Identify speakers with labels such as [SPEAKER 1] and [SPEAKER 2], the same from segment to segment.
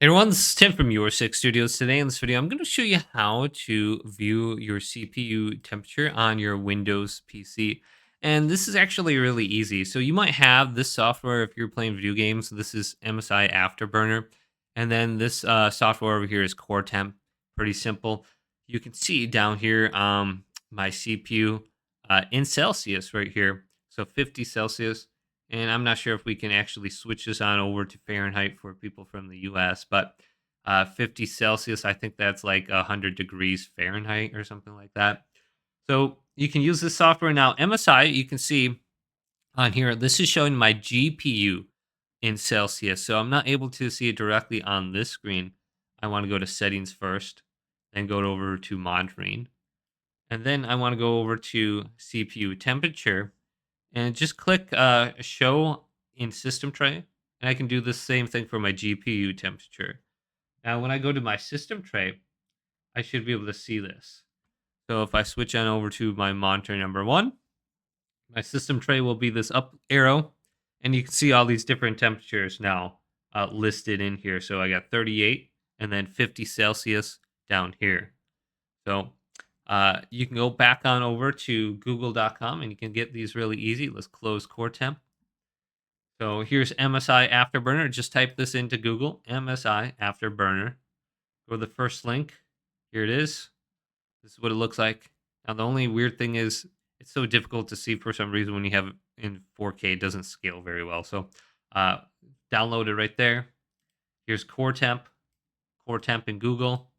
[SPEAKER 1] Hey everyone, this is Tim from Your Six Studios. Today in this video, I'm going to show you how to view your CPU temperature on your Windows PC. And this is actually really easy. So you might have this software if you're playing video games. This is MSI Afterburner. And then this software over here is Core Temp. Pretty simple. You can see down here my CPU in Celsius right here. So 50 Celsius. And I'm not sure if we can actually switch this on over to Fahrenheit for people from the US, but 50 Celsius, I think that's like 100 degrees Fahrenheit or something like that. So you can use this software now. MSI, you can see on here, this is showing my GPU in Celsius. So I'm not able to see it directly on this screen. I want to go to settings first, then go over to monitoring. And then I want to go over to CPU temperature and just click show in system tray, and I can do the same thing for my GPU temperature. Now when I go to my system tray, I should be able to see this. So if I switch on over to my monitor number 1, my system tray will be this up arrow, and you can see all these different temperatures now listed in here. So I got 38 and then 50 Celsius down here. So you can go back on over to google.com and you can get these really easy. Let's close Core Temp. So here's MSI Afterburner. Just type this into Google, MSI Afterburner. Go to the first link. Here it is. This is what it looks like. Now, the only weird thing is it's so difficult to see for some reason when you have it in 4K. It doesn't scale very well. So download it right there. Here's Core Temp in Google,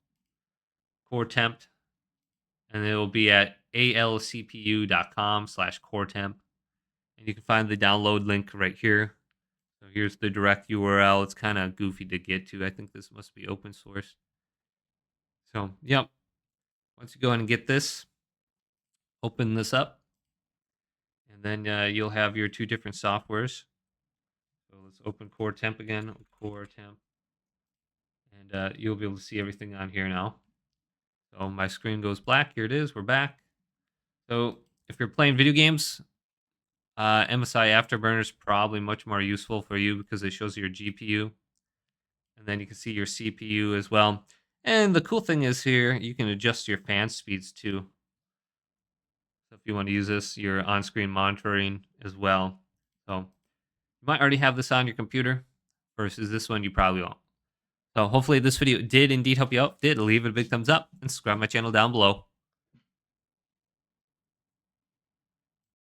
[SPEAKER 1] Core Temp, and it will be at alcpu.com/core temp. And you can find the download link right here. So here's the direct URL. It's kind of goofy to get to. I think this must be open source. So, yep. Once you go in and get this, open this up. And then you'll have your two different softwares. So let's open Core Temp again. Core Temp. And you'll be able to see everything on here now. So my screen goes black. Here it is. We're back. So if you're playing video games, MSI Afterburner is probably much more useful for you because it shows your GPU, and then you can see your CPU as well. And the cool thing is here, you can adjust your fan speeds too. So if you want to use this, your on-screen monitoring as well. So you might already have this on your computer versus this one, you probably won't. So hopefully this video did indeed help you out. Did leave it a big thumbs up and subscribe to my channel down below.